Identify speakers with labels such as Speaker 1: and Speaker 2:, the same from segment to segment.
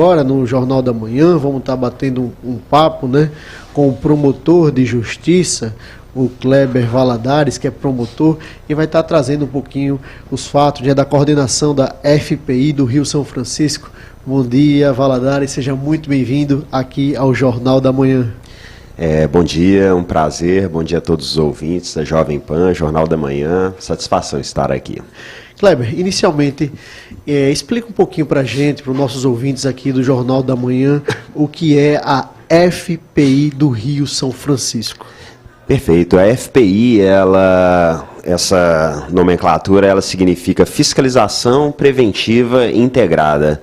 Speaker 1: Agora no Jornal da Manhã vamos estar batendo um papo, né, com o promotor de justiça, o Kleber Valadares, que é promotor, e vai estar trazendo um pouquinho os fatos da coordenação da FPI do Rio São Francisco. Bom dia, Valadares, seja muito bem-vindo aqui ao Jornal da Manhã.
Speaker 2: Bom dia, um prazer, bom dia a todos os ouvintes da Jovem Pan, Jornal da Manhã, satisfação estar aqui.
Speaker 1: Kleber, inicialmente, explica um pouquinho para a gente, para os nossos ouvintes aqui do Jornal da Manhã, o que é a FPI do Rio São Francisco.
Speaker 2: Perfeito, a FPI, essa nomenclatura, ela significa Fiscalização Preventiva Integrada.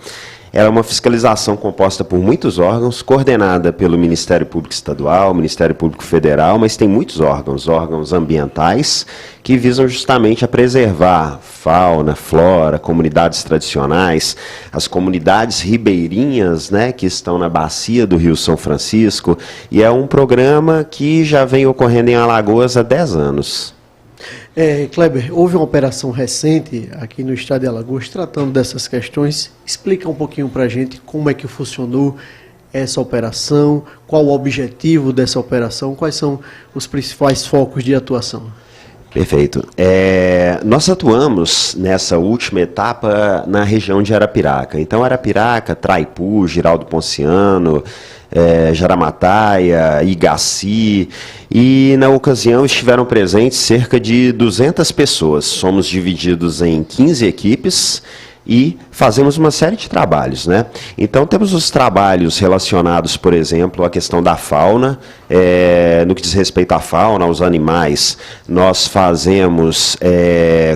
Speaker 2: Ela é uma fiscalização composta por muitos órgãos, coordenada pelo Ministério Público Estadual, Ministério Público Federal, mas tem muitos órgãos ambientais, que visam justamente a preservar fauna, flora, comunidades tradicionais, as comunidades ribeirinhas, né, que estão na bacia do Rio São Francisco, e é um programa que já vem ocorrendo em Alagoas há 10 anos.
Speaker 1: Kleber, houve uma operação recente aqui no estado de Alagoas tratando dessas questões. Explica um pouquinho para a gente como é que funcionou essa operação, qual o objetivo dessa operação, quais são os principais focos de atuação.
Speaker 2: Perfeito. Nós atuamos nessa última etapa na região de Arapiraca. Então, Arapiraca, Traipu, Giraldo Ponciano, Jaramataia, Igaci, e na ocasião estiveram presentes cerca de 200 pessoas. Somos divididos em 15 equipes e fazemos uma série de trabalhos, né? Então temos os trabalhos relacionados, por exemplo, à questão da fauna, no que diz respeito à fauna, aos animais, nós fazemos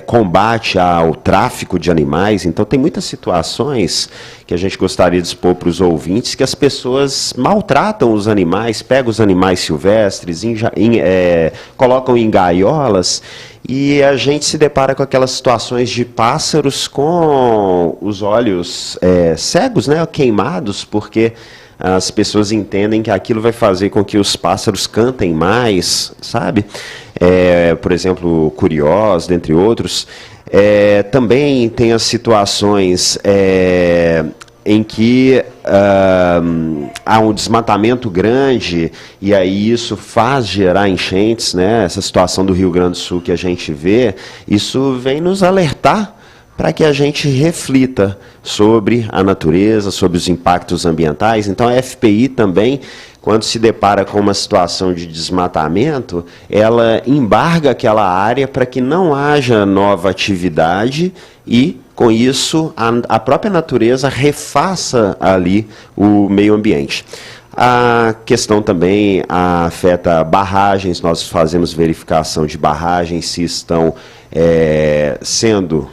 Speaker 2: combate ao tráfico de animais. Então tem muitas situações que a gente gostaria de expor para os ouvintes, que as pessoas maltratam os animais, pegam os animais silvestres, colocam em gaiolas, e a gente se depara com aquelas situações de pássaros com os olhos cegos, né, queimados, porque as pessoas entendem que aquilo vai fazer com que os pássaros cantem mais, sabe? Por exemplo, curiós, dentre outros. Também tem as situações em que há um desmatamento grande, e aí isso faz gerar enchentes, né? Essa situação do Rio Grande do Sul que a gente vê, isso vem nos alertar para que a gente reflita sobre a natureza, sobre os impactos ambientais. Então a FPI também, quando se depara com uma situação de desmatamento, ela embarga aquela área para que não haja nova atividade e, com isso, a própria natureza refaça ali o meio ambiente. A questão também afeta barragens, nós fazemos verificação de barragens, se estão sendo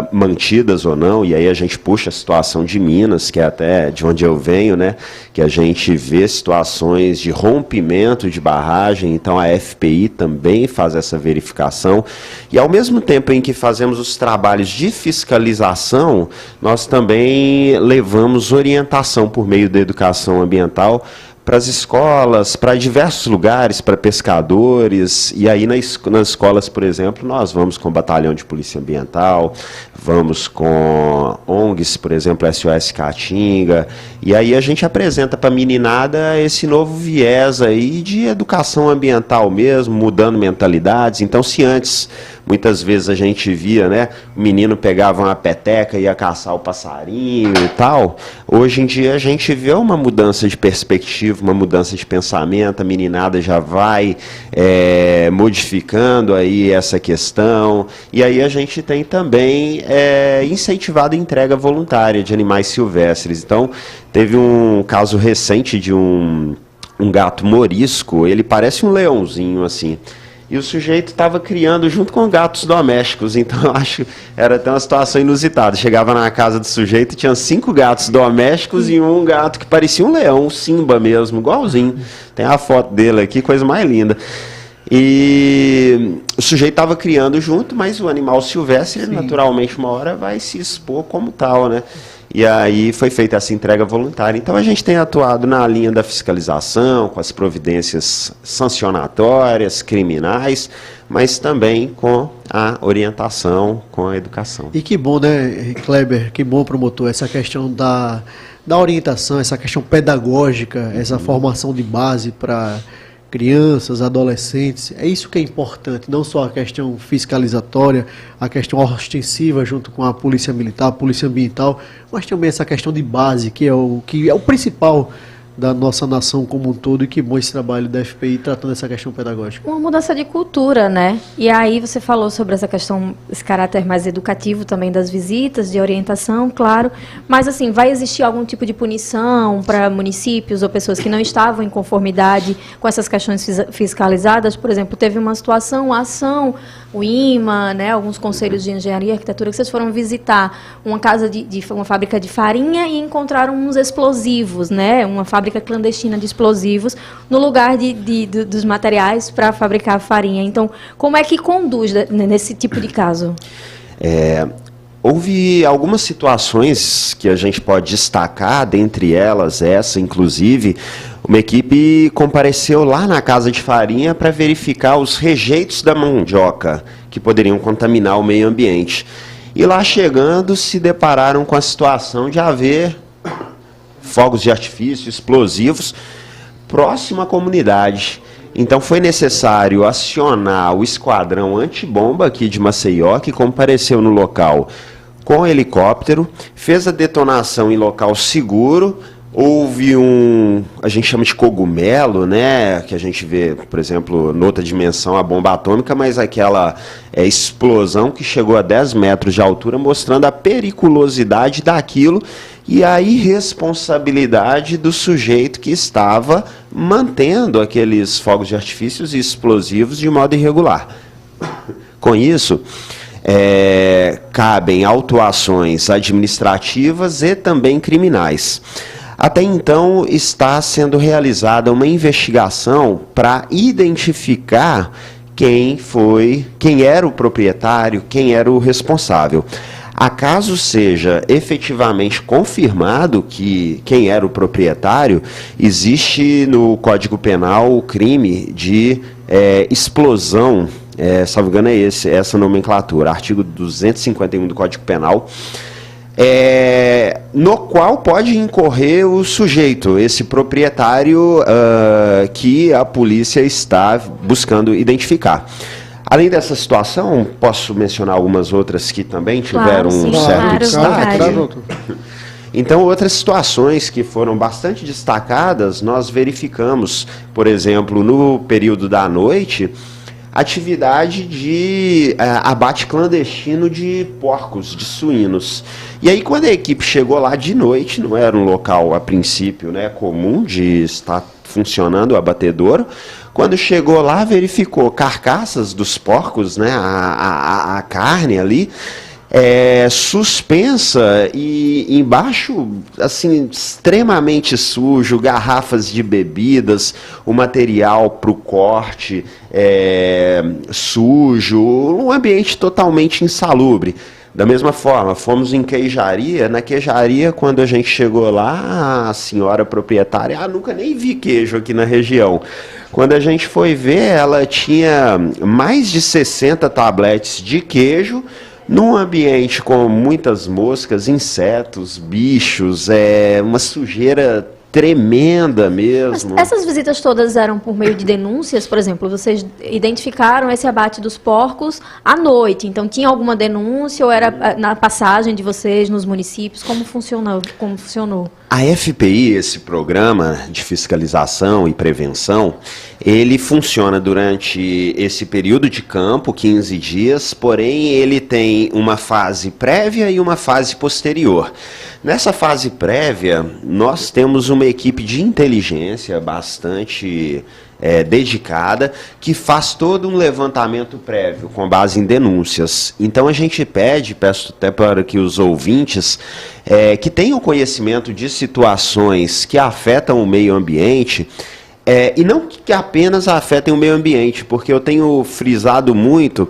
Speaker 2: mantidas ou não, e aí a gente puxa a situação de Minas, que é até de onde eu venho, né, que a gente vê situações de rompimento de barragem. Então a FPI também faz essa verificação, e ao mesmo tempo em que fazemos os trabalhos de fiscalização, nós também levamos orientação por meio da educação ambiental para as escolas, para diversos lugares, para pescadores. E aí nas escolas, por exemplo, nós vamos com o Batalhão de Polícia Ambiental, vamos com ONGs, por exemplo, SOS Caatinga, e aí a gente apresenta para a meninada esse novo viés aí de educação ambiental mesmo, mudando mentalidades. Então, se antes, muitas vezes a gente via, né, o menino pegava uma peteca e ia caçar o passarinho e tal, hoje em dia a gente vê uma mudança de perspectiva, uma mudança de pensamento, a meninada já vai modificando aí essa questão, e aí a gente tem também incentivado a entrega voluntária de animais silvestres. Então, teve um caso recente de um gato morisco, ele parece um leãozinho assim, e o sujeito estava criando junto com gatos domésticos. Então eu acho que era até uma situação inusitada. Chegava na casa do sujeito e tinha 5 gatos domésticos e um gato que parecia um leão, um Simba mesmo, igualzinho. Tem a foto dele aqui, coisa mais linda. E o sujeito estava criando junto, mas o animal silvestre, naturalmente, uma hora vai se expor como tal, né? E aí foi feita essa entrega voluntária. Então a gente tem atuado na linha da fiscalização, com as providências sancionatórias, criminais, mas também com a orientação, com a educação.
Speaker 1: E que bom, né, Kleber, que bom, promotor, essa questão da orientação, essa questão pedagógica, essa formação de base para crianças, adolescentes. É isso que é importante, não só a questão fiscalizatória, a questão ostensiva junto com a polícia militar, a polícia ambiental, mas também essa questão de base, que é o principal da nossa nação como um todo, e que bom esse trabalho da FPI tratando essa questão pedagógica.
Speaker 3: Uma mudança de cultura, né? E aí você falou sobre essa questão, esse caráter mais educativo também das visitas, de orientação, claro, mas assim, vai existir algum tipo de punição para municípios ou pessoas que não estavam em conformidade com essas questões fiscalizadas? Por exemplo, teve uma situação, a ação, o IMA, né, alguns conselhos de engenharia e arquitetura, que vocês foram visitar uma casa uma fábrica de farinha e encontraram uns explosivos, né, uma fábrica clandestina de explosivos no lugar dos materiais para fabricar farinha. Então, como é que conduz nesse tipo de caso?
Speaker 2: Houve algumas situações que a gente pode destacar, dentre elas essa, inclusive, uma equipe compareceu lá na casa de farinha para verificar os rejeitos da mandioca que poderiam contaminar o meio ambiente. E lá chegando, se depararam com a situação de haver fogos de artifício, explosivos, próximo à comunidade. Então foi necessário acionar o esquadrão antibomba aqui de Maceió, que compareceu no local com helicóptero, fez a detonação em local seguro. Houve a gente chama de cogumelo, né, que a gente vê, por exemplo, noutra dimensão, a bomba atômica, mas aquela explosão que chegou a 10 metros de altura, mostrando a periculosidade daquilo e a irresponsabilidade do sujeito que estava mantendo aqueles fogos de artifícios e explosivos de modo irregular. Com isso, cabem autuações administrativas e também criminais. Até então, está sendo realizada uma investigação para identificar quem era o proprietário, quem era o responsável. Acaso seja efetivamente confirmado que quem era o proprietário, existe no Código Penal o crime de explosão, salvo engano essa nomenclatura, artigo 251 do Código Penal, no qual pode incorrer o sujeito, esse proprietário que a polícia está buscando identificar. Além dessa situação, posso mencionar algumas outras que também tiveram um certo destaque. Então, outras situações que foram bastante destacadas, nós verificamos, por exemplo, no período da noite, atividade de abate clandestino de porcos, de suínos. E aí, quando a equipe chegou lá de noite, não era um local, a princípio, né, comum de estar funcionando o abatedouro, quando chegou lá, verificou carcaças dos porcos, né, a carne ali, suspensa e embaixo, assim, extremamente sujo, garrafas de bebidas, o material para o corte sujo, um ambiente totalmente insalubre. Da mesma forma, fomos em queijaria. Na queijaria, quando a gente chegou lá, a senhora proprietária, nunca nem vi queijo aqui na região. Quando a gente foi ver, ela tinha mais de 60 tabletes de queijo, num ambiente com muitas moscas, insetos, bichos, uma sujeira tremenda mesmo.
Speaker 3: Mas essas visitas todas eram por meio de denúncias? Por exemplo, vocês identificaram esse abate dos porcos à noite, então tinha alguma denúncia ou era na passagem de vocês nos municípios? Como funcionou?
Speaker 2: A FPI, esse programa de fiscalização e prevenção, ele funciona durante esse período de campo, 15 dias, porém ele tem uma fase prévia e uma fase posterior. Nessa fase prévia, nós temos uma equipe de inteligência bastante dedicada, que faz todo um levantamento prévio com base em denúncias. Então a gente peço até para que os ouvintes que tenham conhecimento de situações que afetam o meio ambiente, e não que apenas afetem o meio ambiente, porque eu tenho frisado muito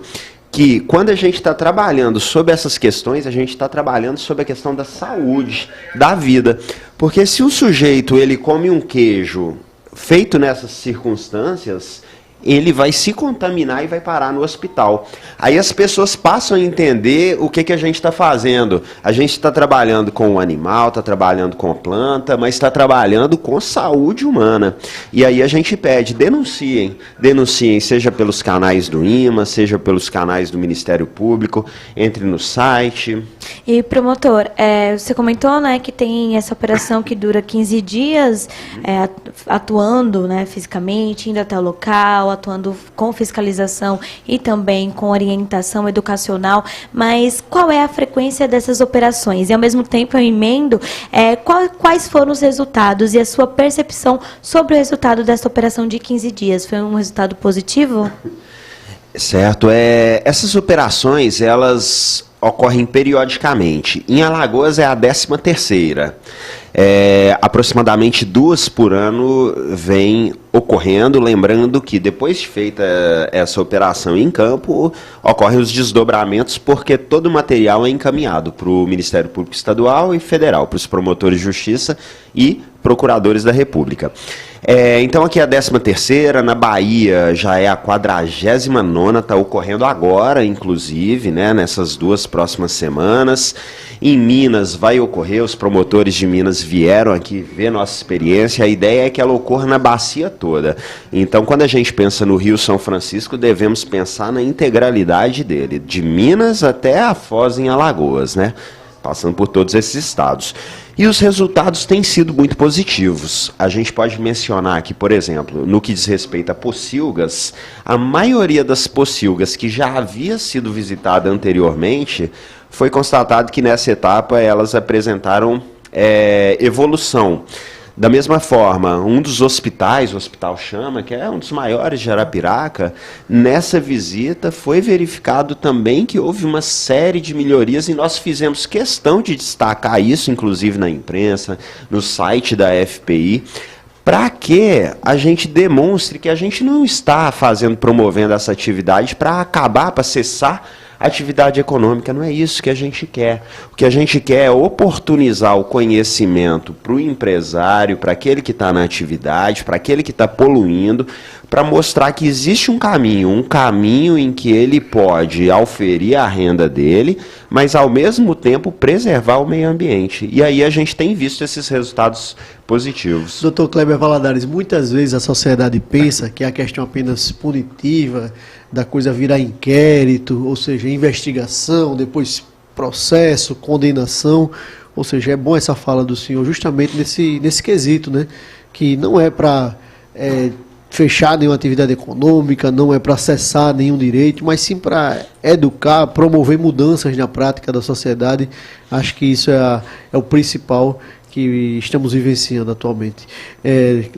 Speaker 2: que quando a gente está trabalhando sobre essas questões, a gente está trabalhando sobre a questão da saúde, da vida. Porque se o sujeito ele come um queijo feito nessas circunstâncias, ele vai se contaminar e vai parar no hospital. Aí as pessoas passam a entender o que a gente está fazendo. A gente está trabalhando com o animal, está trabalhando com a planta, mas está trabalhando com saúde humana. E aí a gente pede, denunciem, seja pelos canais do IMA, seja pelos canais do Ministério Público, entre no site.
Speaker 4: E, promotor, você comentou, né, que tem essa operação que dura 15 dias, atuando, né, fisicamente, indo até o local, atuando com fiscalização e também com orientação educacional, mas qual é a frequência dessas operações? E, ao mesmo tempo, eu emendo quais foram os resultados e a sua percepção sobre o resultado dessa operação de 15 dias? Foi um resultado positivo?
Speaker 2: Certo. Essas operações, elas ocorrem periodicamente. Em Alagoas é a 13ª. Aproximadamente 2 por ano vem ocorrendo, lembrando que depois de feita essa operação em campo, ocorrem os desdobramentos, porque todo o material é encaminhado para o Ministério Público Estadual e Federal, para os promotores de justiça e procuradores da República. Então aqui é a 13ª, na Bahia já é a 49ª, está ocorrendo agora, inclusive, né, nessas 2 próximas semanas. Em Minas vai ocorrer, os promotores de Minas vieram aqui ver nossa experiência, a ideia é que ela ocorra na bacia toda. Então, quando a gente pensa no Rio São Francisco, devemos pensar na integralidade dele, de Minas até a Foz em Alagoas, né? Passando por todos esses estados. E os resultados têm sido muito positivos. A gente pode mencionar aqui, por exemplo, no que diz respeito a pocilgas, a maioria das pocilgas que já havia sido visitada anteriormente, foi constatado que nessa etapa elas apresentaram evolução. Da mesma forma, um dos hospitais, o Hospital Chama, que é um dos maiores de Arapiraca, nessa visita foi verificado também que houve uma série de melhorias e nós fizemos questão de destacar isso, inclusive na imprensa, no site da FPI, para que a gente demonstre que a gente não está promovendo essa atividade para acabar, para cessar atividade econômica. Não é isso que a gente quer. O que a gente quer é oportunizar o conhecimento para o empresário, para aquele que está na atividade, para aquele que está poluindo, para mostrar que existe um caminho em que ele pode auferir a renda dele, mas ao mesmo tempo preservar o meio ambiente. E aí a gente tem visto esses resultados positivos.
Speaker 1: Dr. Kleber Valadares, muitas vezes a sociedade pensa que é a questão apenas punitiva, da coisa virar inquérito, ou seja, investigação, depois processo, condenação. Ou seja, é bom essa fala do senhor justamente nesse quesito, né? Que não é para fechar nenhuma atividade econômica, não é para cessar nenhum direito, mas sim para educar, promover mudanças na prática da sociedade. Acho que isso é o principal que estamos vivenciando atualmente.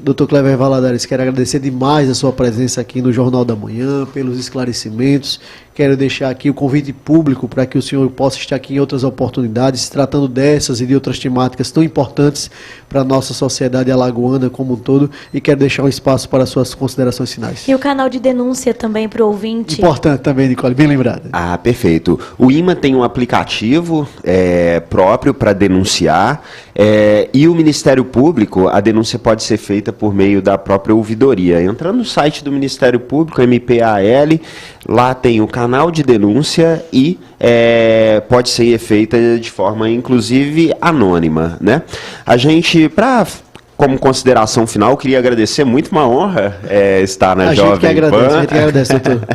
Speaker 1: Dr. Kleber Valadares, quero agradecer demais a sua presença aqui no Jornal da Manhã, pelos esclarecimentos. Quero deixar aqui o convite público para que o senhor possa estar aqui em outras oportunidades, tratando dessas e de outras temáticas tão importantes para a nossa sociedade alagoana como um todo, e quero deixar um espaço para suas considerações finais.
Speaker 4: E o canal de denúncia também para o ouvinte.
Speaker 1: Importante também, Nicole, bem lembrada.
Speaker 2: Ah, perfeito. O IMA tem um aplicativo próprio para denunciar, e o Ministério Público, a denúncia pode ser feita por meio da própria ouvidoria. Entrando no site do Ministério Público, MPAL, lá tem o canal de denúncia e pode ser feita de forma, inclusive, anônima, né? A gente, como consideração final, queria agradecer, muito uma honra estar na Jovem Pan.
Speaker 1: A gente que agradece, doutor.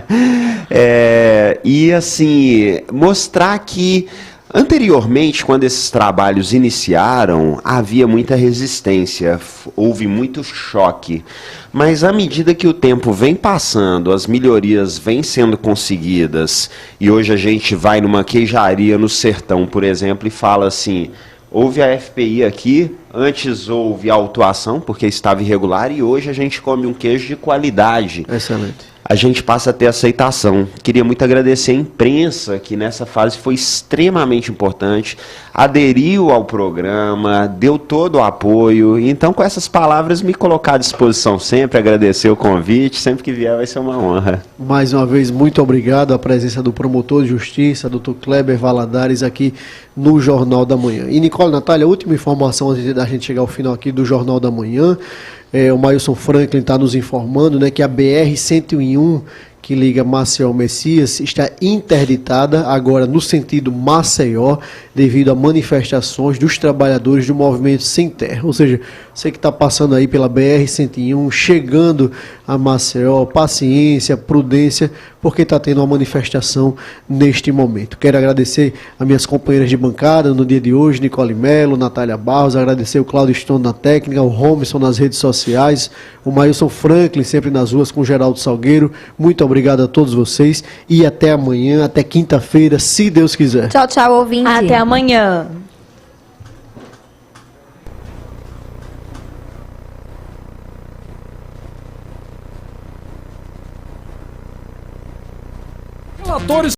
Speaker 2: E, assim, mostrar que anteriormente, quando esses trabalhos iniciaram, havia muita resistência, houve muito choque. Mas à medida que o tempo vem passando, as melhorias vêm sendo conseguidas, e hoje a gente vai numa queijaria no sertão, por exemplo, e fala assim: houve a FPI aqui, antes houve a autuação, porque estava irregular, e hoje a gente come um queijo de qualidade.
Speaker 1: Excelente.
Speaker 2: A gente passa a ter aceitação. Queria muito agradecer a imprensa, que nessa fase foi extremamente importante, aderiu ao programa, deu todo o apoio. Então, com essas palavras, me colocar à disposição sempre, agradecer o convite, sempre que vier vai ser uma honra.
Speaker 1: Mais uma vez, muito obrigado à presença do promotor de justiça, Dr. Kleber Valadares, aqui no Jornal da Manhã. E Nicole, Natália, última informação antes da gente chegar ao final aqui do Jornal da Manhã. o Mailson Franklin está nos informando, né, que a BR-101, que liga Maceió ao Messias, está interditada agora no sentido Maceió, devido a manifestações dos trabalhadores do Movimento Sem Terra. Ou seja, você que está passando aí pela BR-101, chegando a Maceió, paciência, prudência, porque está tendo uma manifestação neste momento. Quero agradecer a minhas companheiras de bancada no dia de hoje, Nicole Melo, Natália Barros, agradecer o Cláudio Stone na técnica, o Romerson nas redes sociais, o Mailson Franklin sempre nas ruas com o Geraldo Salgueiro. Muito obrigado a todos vocês e até amanhã, até quinta-feira, se Deus quiser.
Speaker 3: Tchau, tchau, ouvinte.
Speaker 4: Até amanhã.
Speaker 5: Relatores